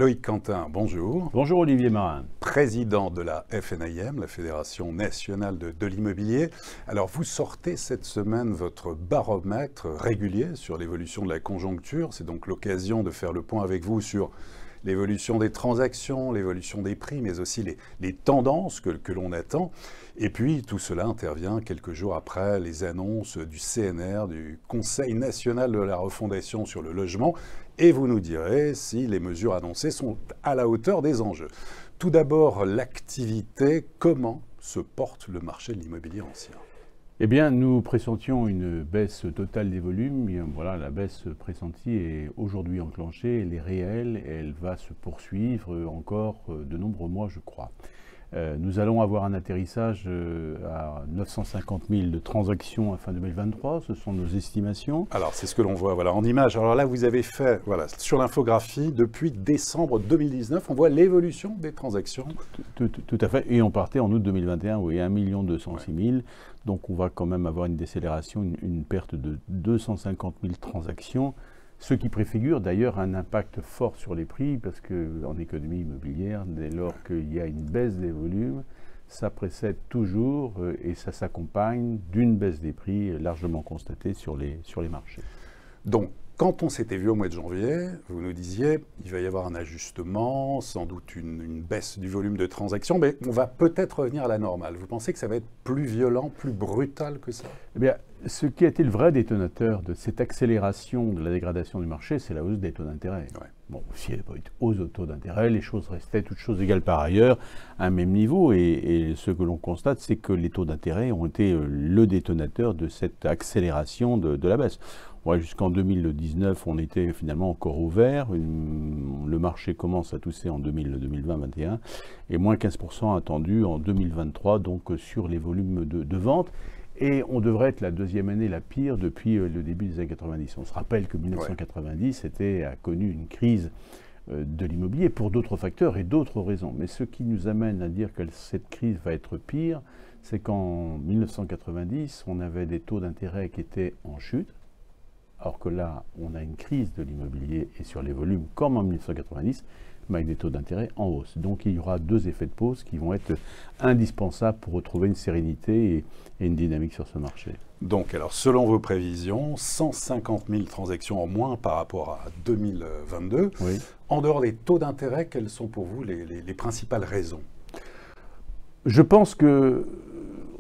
Loïc Quentin, bonjour. Bonjour Olivier Marin. Président de la FNIM, la Fédération nationale de l'immobilier. Alors vous sortez cette semaine votre baromètre régulier sur l'évolution de la conjoncture. C'est donc l'occasion de faire le point avec vous sur l'évolution des transactions, l'évolution des prix, mais aussi les tendances que l'on attend. Et puis tout cela intervient quelques jours après les annonces du CNR, du Conseil national de la refondation sur le logement. Et vous nous direz si les mesures annoncées sont à la hauteur des enjeux. Tout d'abord, l'activité, comment se porte le marché de l'immobilier ancien ? Eh bien, nous pressentions une baisse totale des volumes. Et voilà, la baisse pressentie est aujourd'hui enclenchée, elle est réelle et elle va se poursuivre encore de nombreux mois, je crois. Nous allons avoir un atterrissage à 950 000 de transactions à fin 2023, ce sont nos estimations. Alors c'est ce que l'on voit voilà, en image. Alors là vous avez fait voilà, sur l'infographie, depuis décembre 2019, on voit l'évolution des transactions. Tout à fait, et on partait en août 2021, oui, 1 206 000. Ouais. Donc on va quand même avoir une décélération, une perte de 250 000 transactions. Ce qui préfigure d'ailleurs un impact fort sur les prix, parce qu'en économie immobilière, dès lors qu'il y a une baisse des volumes, ça précède toujours et ça s'accompagne d'une baisse des prix largement constatée sur les marchés. Donc, quand on s'était vu au mois de janvier, vous nous disiez il va y avoir un ajustement, sans doute une baisse du volume de transactions, mais on va peut-être revenir à la normale. Vous pensez que ça va être plus violent, plus brutal que ça ? Eh bien, ce qui a été le vrai détonateur de cette accélération de la dégradation du marché, c'est la hausse des taux d'intérêt. Ouais. Bon, s'il n'y avait pas eu de hausse de taux d'intérêt, les choses restaient toutes choses égales par ailleurs à un même niveau. Et ce que l'on constate, c'est que les taux d'intérêt ont été le détonateur de cette accélération de la baisse. Ouais, jusqu'en 2019, on était finalement encore au vert. Le marché commence à tousser en 2020-2021 et moins 15% attendu en 2023, donc sur les volumes de vente. Et on devrait être la deuxième année la pire depuis le début des années 90. On se rappelle que 1990 a connu une crise de l'immobilier pour d'autres facteurs et d'autres raisons. Mais ce qui nous amène à dire que cette crise va être pire, c'est qu'en 1990, on avait des taux d'intérêt qui étaient en chute. Alors que là, on a une crise de l'immobilier et sur les volumes comme en 1990, mais avec des taux d'intérêt en hausse. Donc il y aura deux effets de pause qui vont être indispensables pour retrouver une sérénité et une dynamique sur ce marché. Donc alors selon vos prévisions, 150 000 transactions en moins par rapport à 2022. Oui. En dehors des taux d'intérêt, quelles sont pour vous les principales raisons ? Je pense que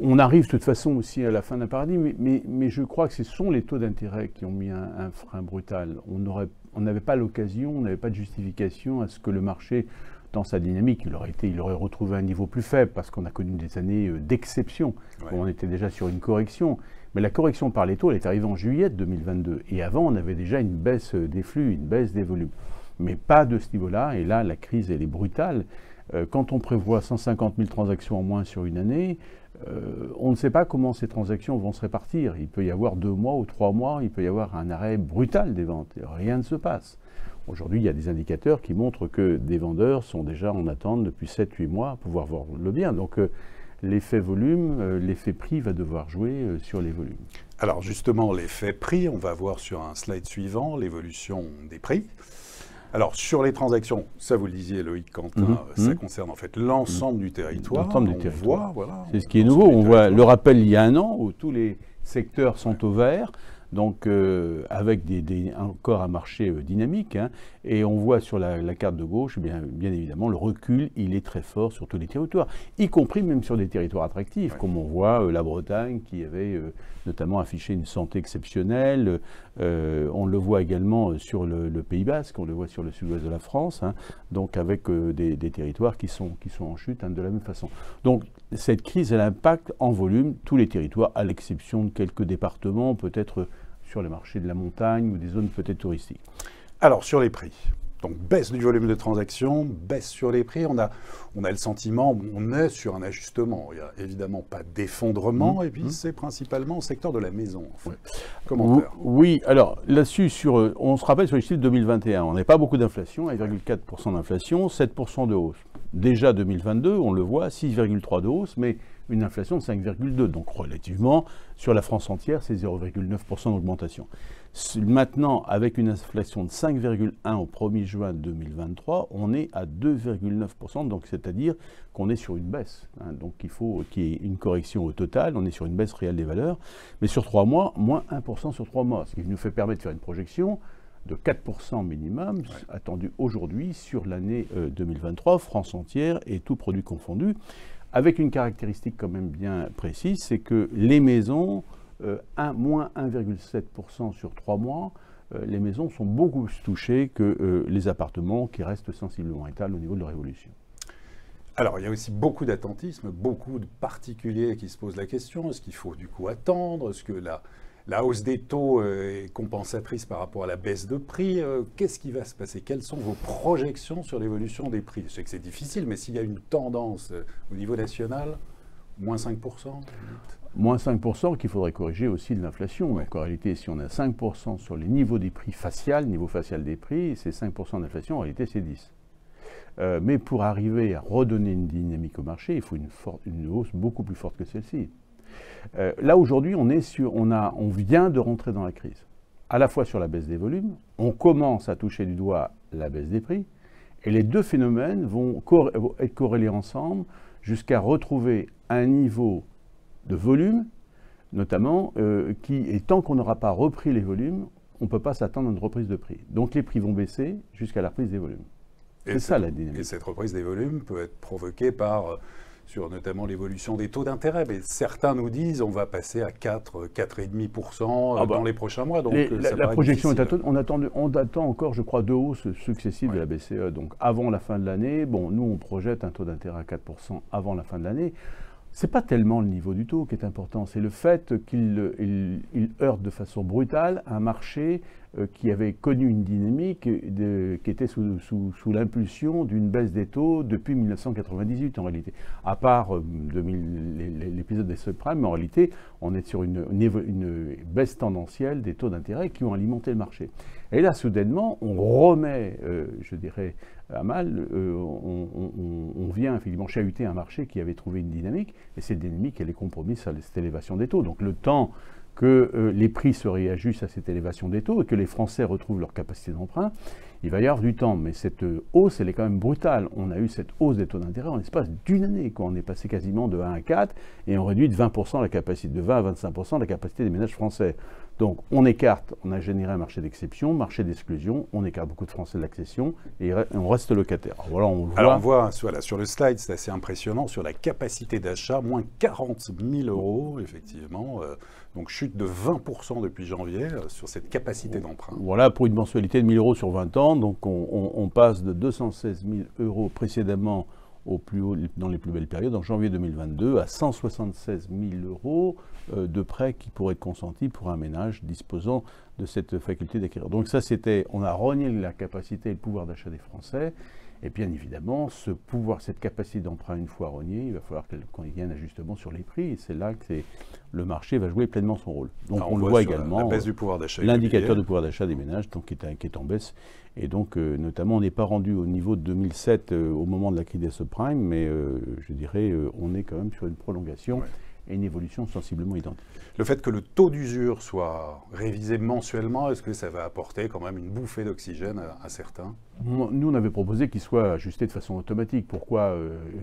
on arrive de toute façon aussi à la fin d'un paradigme, mais je crois que ce sont les taux d'intérêt qui ont mis un frein brutal. On n'avait pas l'occasion, on n'avait pas de justification à ce que le marché, dans sa dynamique, il aurait retrouvé un niveau plus faible parce qu'on a connu des années d'exception. Ouais. On était déjà sur une correction. Mais la correction par les taux, elle est arrivée en juillet 2022. Et avant, on avait déjà une baisse des flux, une baisse des volumes. Mais pas de ce niveau-là. Et là, la crise, elle est brutale. Quand on prévoit 150 000 transactions en moins sur une année, on ne sait pas comment ces transactions vont se répartir. Il peut y avoir 2 mois ou 3 mois, il peut y avoir un arrêt brutal des ventes. Rien ne se passe. Aujourd'hui, il y a des indicateurs qui montrent que des vendeurs sont déjà en attente depuis 7-8 mois à pouvoir voir le bien. Donc l'effet volume, l'effet prix va devoir jouer sur les volumes. Alors justement, l'effet prix, on va voir sur un slide suivant l'évolution des prix. Alors, sur les transactions, ça vous le disiez, Loïc Quentin, ça concerne en fait l'ensemble du territoire. L'ensemble du territoire. Voilà, c'est ce qui est nouveau. On voit le rappel il y a un an où tous les secteurs sont au vert. Donc avec encore un marché dynamique, hein, et on voit sur la carte de gauche, bien évidemment, le recul, il est très fort sur tous les territoires, y compris même sur des territoires attractifs, comme on voit la Bretagne qui avait notamment affiché une santé exceptionnelle, on le voit également sur le Pays Basque, on le voit sur le sud-ouest de la France, hein, donc avec des territoires qui sont en chute hein, de la même façon. Donc cette crise, elle impacte en volume tous les territoires, à l'exception de quelques départements, peut-être sur les marchés de la montagne ou des zones peut-être touristiques. Alors, sur les prix, donc baisse du volume de transactions, baisse sur les prix, on a le sentiment, on est sur un ajustement. Il n'y a évidemment pas d'effondrement, et puis c'est principalement au secteur de la maison, en fait. Commentaire. Oui, alors là-dessus, on se rappelle sur les chiffres de 2021, on n'avait pas beaucoup d'inflation, 1,4% d'inflation, 7% de hausse. Déjà 2022, on le voit, 6,3 de hausse, mais une inflation de 5,2. Donc relativement, sur la France entière, c'est 0,9% d'augmentation. Maintenant, avec une inflation de 5,1 au 1er juin 2023, on est à 2,9%, donc c'est-à-dire qu'on est sur une baisse. Donc il faut qu'il y ait une correction au total, on est sur une baisse réelle des valeurs, mais sur 3 mois, moins 1% sur 3 mois, ce qui nous fait permettre de faire une projection de 4% minimum attendu aujourd'hui sur l'année 2023, France entière et tout produit confondu, avec une caractéristique quand même bien précise, c'est que les maisons, moins 1,7% sur 3 mois, les maisons sont beaucoup plus touchées que les appartements qui restent sensiblement étales au niveau de leur évolution. Alors, il y a aussi beaucoup d'attentisme, beaucoup de particuliers qui se posent la question, est-ce qu'il faut du coup attendre? Est-ce que la hausse des taux est compensatrice par rapport à la baisse de prix? Qu'est-ce qui va se passer? Quelles sont vos projections sur l'évolution des prix? Je sais que c'est difficile, mais s'il y a une tendance au niveau national, moins 5%? Moins 5% qu'il faudrait corriger aussi de l'inflation. Donc en réalité, si on a 5% sur les niveaux des prix facial, niveau facial des prix, c'est 5% d'inflation, en réalité c'est 10%. Mais pour arriver à redonner une dynamique au marché, il faut une hausse beaucoup plus forte que celle-ci. Là aujourd'hui, on vient de rentrer dans la crise. À la fois sur la baisse des volumes, on commence à toucher du doigt la baisse des prix, et les deux phénomènes vont être corrélés ensemble jusqu'à retrouver un niveau de volume, notamment, et tant qu'on n'aura pas repris les volumes, on ne peut pas s'attendre à une reprise de prix. Donc les prix vont baisser jusqu'à la reprise des volumes. C'est ça la dynamique. Et cette reprise des volumes peut être provoquée par, sur notamment l'évolution des taux d'intérêt. Mais certains nous disent on va passer à 4,5% dans les prochains mois. Donc la projection est on attend encore, je crois, 2 hausses successives de la BCE. Donc avant la fin de l'année, nous on projette un taux d'intérêt à 4% avant la fin de l'année. Ce n'est pas tellement le niveau du taux qui est important, c'est le fait qu'il heurte de façon brutale un marché qui avait connu une dynamique qui était sous l'impulsion d'une baisse des taux depuis 1998 en réalité. À part l'épisode des subprimes, mais en réalité, on est sur une baisse tendancielle des taux d'intérêt qui ont alimenté le marché. Et là, soudainement, on remet, je dirais, à mal, on vient effectivement chahuter un marché qui avait trouvé une dynamique, et cette dynamique, elle est compromise à cette élévation des taux. Donc le temps que les prix se réajustent à cette élévation des taux et que les Français retrouvent leur capacité d'emprunt, il va y avoir du temps. Mais cette hausse, elle est quand même brutale. On a eu cette hausse des taux d'intérêt en l'espace d'une année, quand on est passé quasiment de 1 à 4 et on réduit de 20% la capacité, de 20 à 25% la capacité des ménages français. Donc on écarte, on a généré un marché d'exception, marché d'exclusion, on écarte beaucoup de Français de l'accession et on reste locataire. Alors, voilà, on voit sur le slide, c'est assez impressionnant, sur la capacité d'achat, moins 40 000 €, effectivement. Donc chute de 20% depuis janvier sur cette capacité d'emprunt. Voilà, pour une mensualité de 1 000 € sur 20 ans, donc on passe de 216 000 € précédemment au plus haut, dans les plus belles périodes, en janvier 2022, à 176 000 € de prêts qui pourraient être consentis pour un ménage disposant de cette faculté d'acquérir. Donc ça, on a renié la capacité et le pouvoir d'achat des Français. Et bien évidemment, cette capacité d'emprunt, une fois reniée, il va falloir qu'il y ait un ajustement sur les prix. Et c'est là que le marché va jouer pleinement son rôle. Donc on le voit également, la baisse du pouvoir d'achat, l'indicateur de pouvoir d'achat des ménages donc, qui est en baisse. Et donc, notamment, on n'est pas rendu au niveau de 2007 au moment de la crise des subprimes, mais je dirais, on est quand même sur une prolongation et une évolution sensiblement identique. Le fait que le taux d'usure soit révisé mensuellement, est-ce que ça va apporter quand même une bouffée d'oxygène à certains? Nous, on avait proposé qu'il soit ajusté de façon automatique. Pourquoi,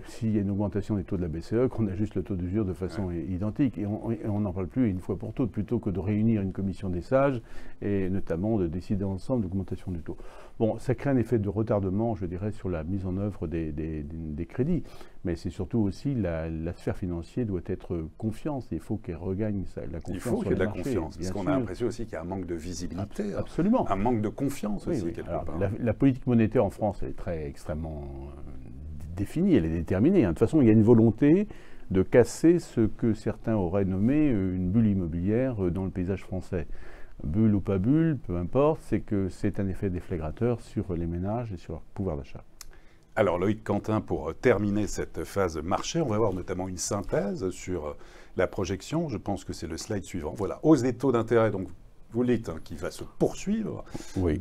s'il y a une augmentation des taux de la BCE, qu'on ajuste le taux d'usure de façon identique? Et on n'en parle plus une fois pour toutes, plutôt que de réunir une commission des sages et notamment de décider ensemble d'augmentation du taux. Bon, ça crée un effet de retardement, je dirais, sur la mise en œuvre des crédits. Mais c'est surtout aussi la sphère financière doit être confiance. Il faut qu'elle regagne la confiance. Il faut qu'il y ait de la confiance. Parce qu'on a l'impression aussi qu'il y a un manque de visibilité. Absolument. Un manque de confiance aussi, quelque part. La politique monétaire en France, elle est extrêmement définie, elle est déterminée. De toute façon, il y a une volonté de casser ce que certains auraient nommé une bulle immobilière dans le paysage français. Bulle ou pas bulle, peu importe, c'est que c'est un effet déflagrateur sur les ménages et sur leur pouvoir d'achat. Alors Loïc Quentin, pour terminer cette phase marché, on va voir notamment une synthèse sur la projection. Je pense que c'est le slide suivant. Voilà, hausse des taux d'intérêt, donc vous le dites, qui va se poursuivre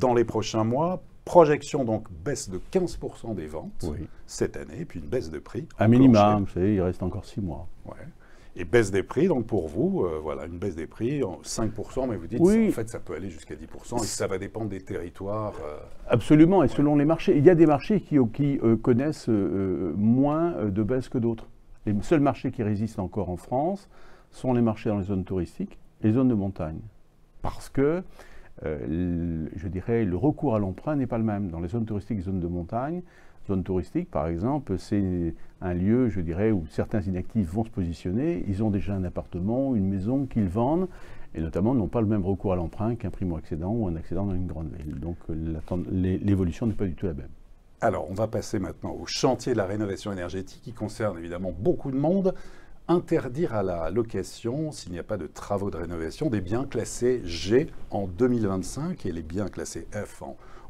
dans les prochains mois. Projection donc baisse de 15% des ventes oui. cette année, et puis une baisse de prix. Un minimum, vous savez, il reste encore 6 mois. Ouais. Et baisse des prix, donc pour vous, voilà, une baisse des prix, 5%, mais vous dites, oui. en fait, ça peut aller jusqu'à 10%, et ça va dépendre des territoires. Absolument, et selon les marchés. Il y a des marchés qui connaissent moins de baisse que d'autres. Les seuls marchés qui résistent encore en France sont les marchés dans les zones touristiques et les zones de montagne. Parce que, je dirais, le recours à l'emprunt n'est pas le même. Dans les zones touristiques et zones de montagne, zone touristique, par exemple, c'est un lieu, je dirais, où certains inactifs vont se positionner. Ils ont déjà un appartement, une maison qu'ils vendent, et notamment n'ont pas le même recours à l'emprunt qu'un primo-accédant ou un accédant dans une grande ville. Donc l'évolution n'est pas du tout la même. Alors, on va passer maintenant au chantier de la rénovation énergétique qui concerne évidemment beaucoup de monde. Interdire à la location, s'il n'y a pas de travaux de rénovation, des biens classés G en 2025 et les biens classés F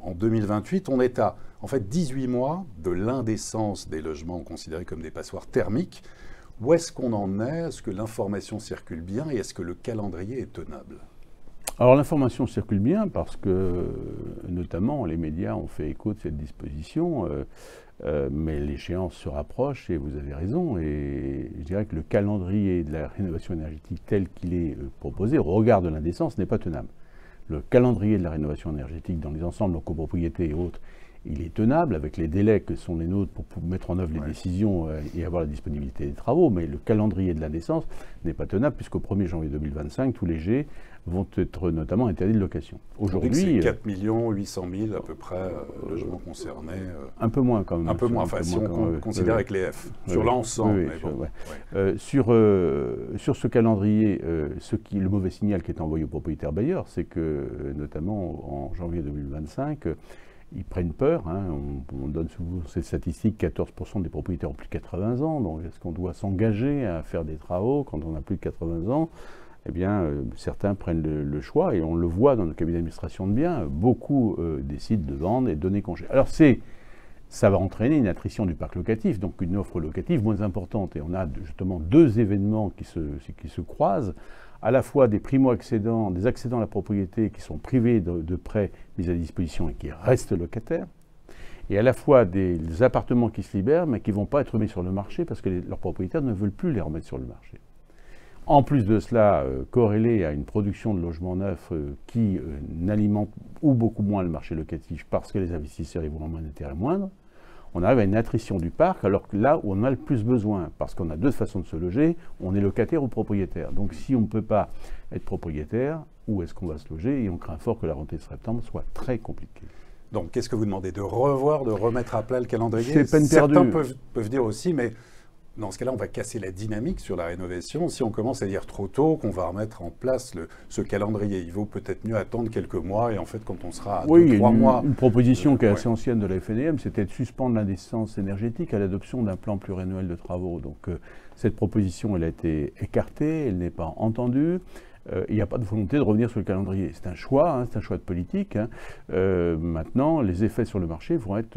en 2028. On est à en fait 18 mois de l'indécence des logements considérés comme des passoires thermiques. Où est-ce qu'on en est? Est-ce que l'information circule bien et est-ce que le calendrier est tenable? Alors l'information circule bien parce que notamment les médias ont fait écho de cette disposition, mais l'échéance se rapproche et vous avez raison. Et je dirais que le calendrier de la rénovation énergétique tel qu'il est proposé au regard de l'indécence n'est pas tenable. Le calendrier de la rénovation énergétique dans les ensembles en copropriété et autres, il est tenable avec les délais que sont les nôtres pour mettre en œuvre les décisions et avoir la disponibilité des travaux, mais le calendrier de l'indécence n'est pas tenable puisqu'au 1er janvier 2025, tous les G vont être notamment interdits de location. Aujourd'hui, c'est 4 800 000 à peu près logements concernés. Un peu moins quand même. Un peu moins, enfin si on considère avec les F, sur l'ensemble. Sur ce calendrier, le mauvais signal qui est envoyé aux propriétaires bailleurs, c'est que notamment en janvier 2025, ils prennent peur. Hein. On donne souvent ces statistiques, 14% des propriétaires ont plus de 80 ans. Donc est-ce qu'on doit s'engager à faire des travaux quand on a plus de 80 ans? Eh bien, certains prennent le choix, et on le voit dans le cabinet d'administration de biens, beaucoup décident de vendre et de donner congé. Alors ça va entraîner une attrition du parc locatif, donc une offre locative moins importante. Et on a justement deux événements qui se croisent, à la fois des primo-accédants, des accédants à la propriété qui sont privés de prêts mis à disposition et qui restent locataires, et à la fois des appartements qui se libèrent mais qui ne vont pas être mis sur le marché parce que leurs propriétaires ne veulent plus les remettre sur le marché. En plus de cela, corrélé à une production de logements neufs qui n'alimente ou beaucoup moins le marché locatif parce que les investisseurs y voient un intérêt moindre, on arrive à une attrition du parc, alors que là où on a le plus besoin, parce qu'on a deux façons de se loger, on est locataire ou propriétaire. Donc si on ne peut pas être propriétaire, où est-ce qu'on va se loger? Et on craint fort que la rentrée de septembre soit très compliquée. Donc qu'est-ce que vous demandez? De revoir, de remettre à plat le calendrier? C'est peine perdue. Certains peuvent dire aussi, mais dans ce cas-là, on va casser la dynamique sur la rénovation. Si on commence à dire trop tôt qu'on va remettre en place ce calendrier, il vaut peut-être mieux attendre quelques mois et en fait, quand on sera à 2-3 mois... Une proposition qui est assez ancienne de la FNEM, c'était de suspendre l'indécence énergétique à l'adoption d'un plan pluriannuel de travaux. Donc cette proposition, elle a été écartée, elle n'est pas entendue. Il n'y a pas de volonté de revenir sur le calendrier. C'est un choix, c'est un choix de politique. Maintenant, les effets sur le marché vont être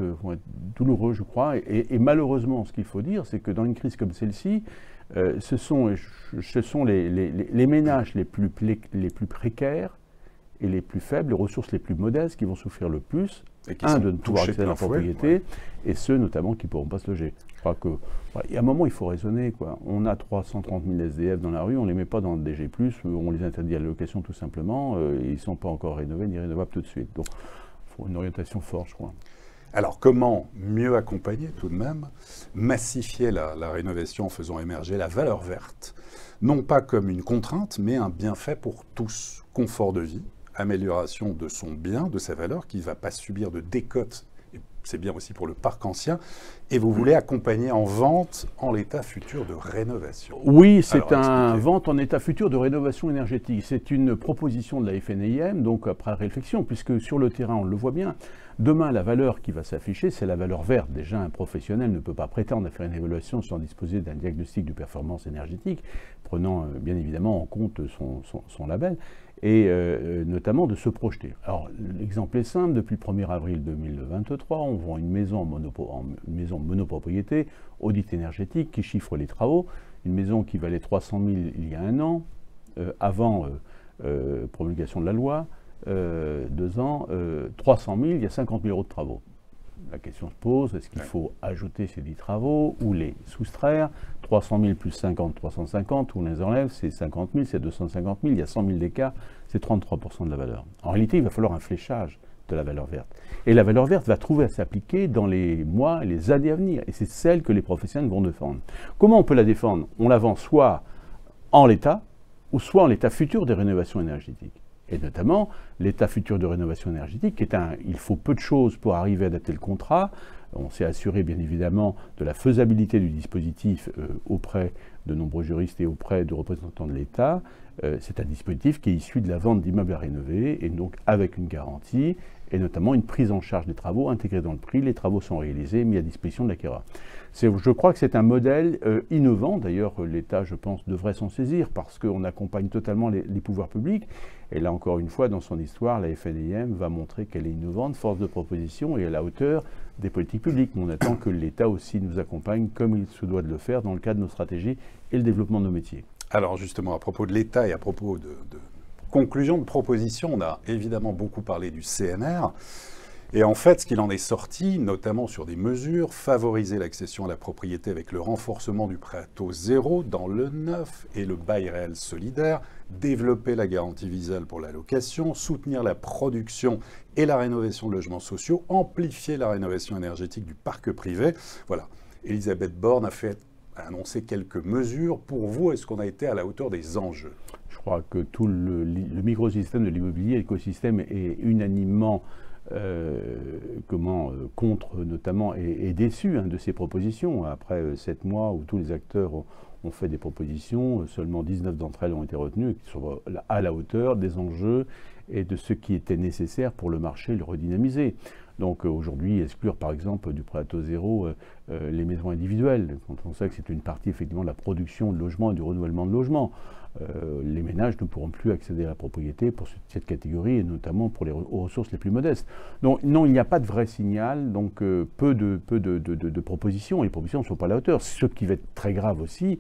douloureux, je crois. Et malheureusement, ce qu'il faut dire, c'est que dans une crise comme celle-ci, ce sont les ménages les plus précaires et les plus faibles, les ressources les plus modestes qui vont souffrir le plus, de ne pouvoir accéder à la propriété, et ceux notamment qui ne pourront pas se loger. Je crois qu'il y a un moment, il faut raisonner, quoi. On a 330 000 SDF dans la rue, on ne les met pas dans le DG+, on les interdit à la location tout simplement, et ils ne sont pas encore rénovés ni rénovables tout de suite. Donc, il faut une orientation forte, je crois. Alors, comment mieux accompagner tout de même, massifier la rénovation en faisant émerger la valeur verte, non pas comme une contrainte, mais un bienfait pour tous. Confort de vie, amélioration de son bien, de sa valeur, qui ne va pas subir de décote. C'est bien aussi pour le parc ancien. Et vous voulez accompagner en vente en l'état futur de rénovation. Oui, c'est un vente en état futur de rénovation énergétique. C'est une proposition de la FNEM, donc après réflexion, puisque sur le terrain, on le voit bien. Demain, la valeur qui va s'afficher, c'est la valeur verte. Déjà, un professionnel ne peut pas prétendre à faire une évaluation sans disposer d'un diagnostic de performance énergétique, prenant bien évidemment en compte son label, et notamment de se projeter. Alors, l'exemple est simple. Depuis le 1er avril 2023, on vend une maison en monopropriété, audit énergétique, qui chiffre les travaux. Une maison qui valait 300 000 il y a un an, avant promulgation de la loi, 2 ans, 300 000, il y a 50 000 euros de travaux. La question se pose, est-ce qu'il faut ajouter ces 10 travaux ou les soustraire? 300 000 plus 50, 350, on les enlève, c'est 50 000, c'est 250 000, il y a 100 000 d'écart, c'est 33% de la valeur. En réalité, il va falloir un fléchage de la valeur verte. Et la valeur verte va trouver à s'appliquer dans les mois et les années à venir. Et c'est celle que les professionnels vont défendre. Comment on peut la défendre? On la vend soit en l'état, ou soit en l'état futur des rénovations énergétiques. Et notamment, l'état futur de rénovation énergétique, il faut peu de choses pour arriver à dater le contrat. On s'est assuré, bien évidemment, de la faisabilité du dispositif auprès de nombreux juristes et auprès de représentants de l'État. C'est un dispositif qui est issu de la vente d'immeubles à rénover, et donc avec une garantie, et notamment une prise en charge des travaux intégrée dans le prix. Les travaux sont réalisés, mis à disposition de l'acquéreur. Je crois que c'est un modèle innovant. D'ailleurs, l'État, je pense, devrait s'en saisir parce qu'on accompagne totalement les pouvoirs publics. Et là, encore une fois, dans son histoire, la FNIM va montrer qu'elle est innovante, force de proposition et à la hauteur des politiques publiques. Mais on attend que l'État aussi nous accompagne comme il se doit de le faire dans le cadre de nos stratégies et le développement de nos métiers. Alors justement, à propos de l'État et à propos de conclusion de proposition, on a évidemment beaucoup parlé du CNR. Et en fait, ce qu'il en est sorti, notamment sur des mesures, favoriser l'accession à la propriété avec le renforcement du prêt à taux zéro dans le neuf et le bail réel solidaire, développer la garantie Visale pour la location, soutenir la production et la rénovation de logements sociaux, amplifier la rénovation énergétique du parc privé. Voilà. Elisabeth Borne a annoncé quelques mesures. Pour vous, est-ce qu'on a été à la hauteur des enjeux? Je crois que tout le microsystème de l'immobilier, l'écosystème est unanimement contre notamment est déçu de ces propositions. Après 7 mois où tous les acteurs ont fait des propositions, seulement 19 d'entre elles ont été retenues et qui sont à la hauteur des enjeux et de ce qui était nécessaire pour le marché, le redynamiser. Donc aujourd'hui, exclure par exemple du prêt à taux zéro les maisons individuelles, quand on sait que c'est une partie effectivement de la production de logements et du renouvellement de logements. Les ménages ne pourront plus accéder à la propriété pour cette catégorie et notamment pour aux ressources les plus modestes. Donc non, il n'y a pas de vrai signal, donc peu de propositions, et les propositions ne sont pas à la hauteur. Ce qui va être très grave aussi,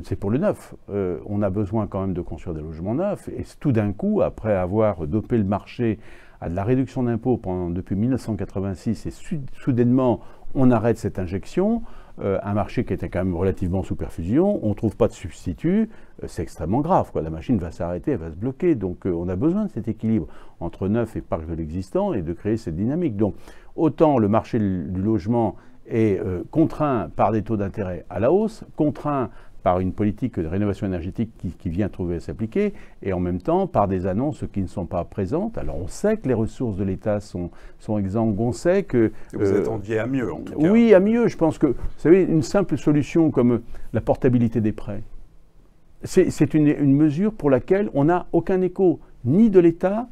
c'est pour le neuf. On a besoin quand même de construire des logements neufs, et tout d'un coup, après avoir dopé le marché à de la réduction d'impôts depuis 1986, et soudainement on arrête cette injection, un marché qui était quand même relativement sous perfusion, on ne trouve pas de substitut, c'est extrêmement grave, quoi. La machine va s'arrêter, elle va se bloquer. Donc on a besoin de cet équilibre entre neuf et parc de l'existant et de créer cette dynamique. Donc autant le marché du logement est contraint par des taux d'intérêt à la hausse, contraint par une politique de rénovation énergétique qui vient trouver à s'appliquer, et en même temps par des annonces qui ne sont pas présentes. Alors on sait que les ressources de l'État sont exsangues, on sait que... Vous attendiez à mieux en tout cas. Oui, à mieux. Je pense que, vous savez, une simple solution comme la portabilité des prêts, c'est une mesure pour laquelle on n'a aucun écho, ni de l'État.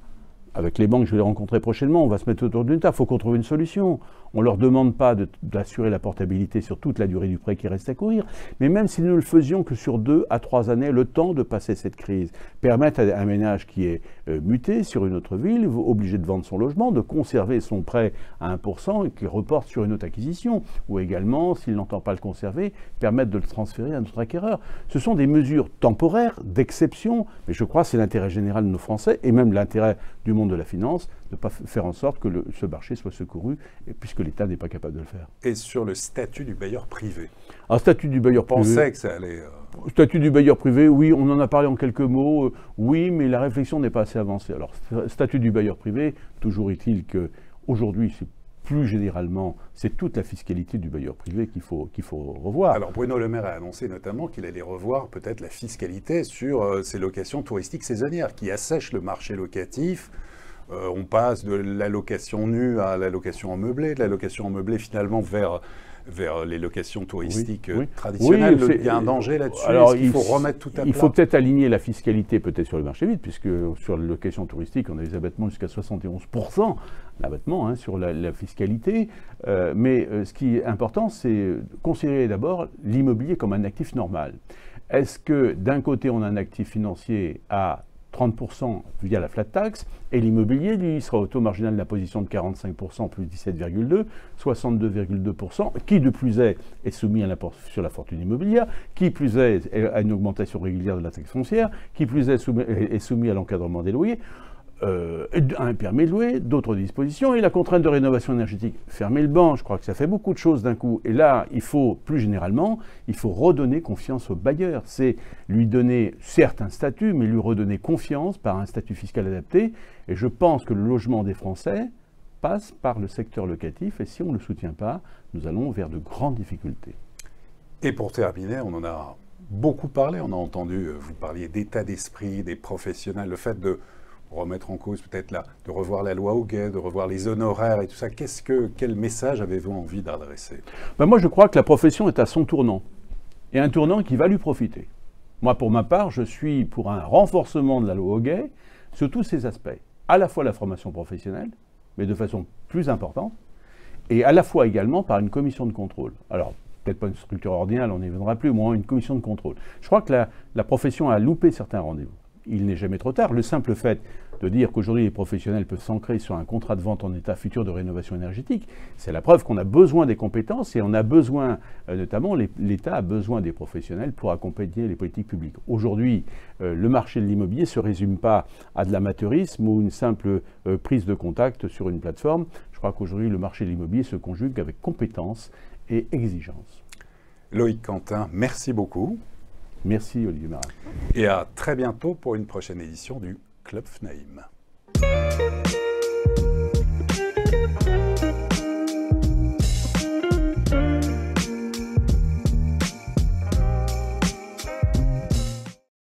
Avec les banques, je vais les rencontrer prochainement, on va se mettre autour d'une table, il faut qu'on trouve une solution. On ne leur demande pas d'assurer la portabilité sur toute la durée du prêt qui reste à courir, mais même si nous ne le faisions que sur 2 à 3 années, le temps de passer cette crise, permettre à un ménage qui est muté sur une autre ville, obligé de vendre son logement, de conserver son prêt à 1% et qu'il reporte sur une autre acquisition, ou également, s'il n'entend pas le conserver, permettre de le transférer à un autre acquéreur. Ce sont des mesures temporaires, d'exception, mais je crois que c'est l'intérêt général de nos Français, et même l'intérêt du monde de la finance, de ne pas faire en sorte que ce marché soit secouru, puisque l'État n'est pas capable de le faire. Et sur le statut du bailleur privé? Un statut du bailleur privé... On pensait que ça allait... Statut du bailleur privé, oui, on en a parlé en quelques mots, oui, mais la réflexion n'est pas assez avancée. Alors, statut du bailleur privé, toujours est-il qu'aujourd'hui, c'est plus généralement, c'est toute la fiscalité du bailleur privé qu'il faut revoir. Alors Bruno Le Maire a annoncé notamment qu'il allait revoir peut-être la fiscalité sur ces locations touristiques saisonnières qui assèchent le marché locatif. On passe de la location nue à la location en meublé, de la location en meublé finalement vers les locations touristiques traditionnelles. Oui, il y a un danger là-dessus. Alors, il faut remettre tout à plat. Il faut peut-être aligner la fiscalité peut-être sur le marché vide, puisque sur la location touristique, on a des abattements jusqu'à 71% d'abattement sur la fiscalité. Mais ce qui est important, c'est considérer d'abord l'immobilier comme un actif normal. Est-ce que d'un côté, on a un actif financier à 30% via la flat tax, et l'immobilier, lui, sera au taux marginal d'imposition de 45% plus 17,2, 62,2%, qui de plus est soumis à l'impôt sur la fortune immobilière, qui plus est à une augmentation régulière de la taxe foncière, qui plus est soumis à l'encadrement des loyers. un permis de louer, d'autres dispositions, et la contrainte de rénovation énergétique. Fermer le banc, je crois que ça fait beaucoup de choses d'un coup. Et là, il faut, plus généralement, il faut redonner confiance au bailleur. C'est lui donner, certes, un statut, mais lui redonner confiance par un statut fiscal adapté. Et je pense que le logement des Français passe par le secteur locatif, et si on ne le soutient pas, nous allons vers de grandes difficultés. Et pour terminer, on en a beaucoup parlé, on a entendu, vous parliez d'état d'esprit, des professionnels, le fait de remettre en cause peut-être de revoir la loi Auguet, de revoir les honoraires et tout ça. Quel message avez-vous envie d'adresser? Moi, je crois que la profession est à son tournant, et un tournant qui va lui profiter. Moi, pour ma part, je suis pour un renforcement de la loi Auguet sur tous ces aspects. À la fois la formation professionnelle, mais de façon plus importante, et à la fois également par une commission de contrôle. Alors, peut-être pas une structure ordinale, on n'y viendra plus, mais une commission de contrôle. Je crois que la profession a loupé certains rendez-vous. Il n'est jamais trop tard. Le simple fait de dire qu'aujourd'hui les professionnels peuvent s'ancrer sur un contrat de vente en état futur de rénovation énergétique, c'est la preuve qu'on a besoin des compétences et on a besoin, notamment l'État a besoin des professionnels pour accompagner les politiques publiques. Aujourd'hui, le marché de l'immobilier ne se résume pas à de l'amateurisme ou une simple prise de contact sur une plateforme. Je crois qu'aujourd'hui le marché de l'immobilier se conjugue avec compétence et exigence. Loïc Quentin, merci beaucoup. Merci Olivier Marat. Et à très bientôt pour une prochaine édition du Club FNAIM.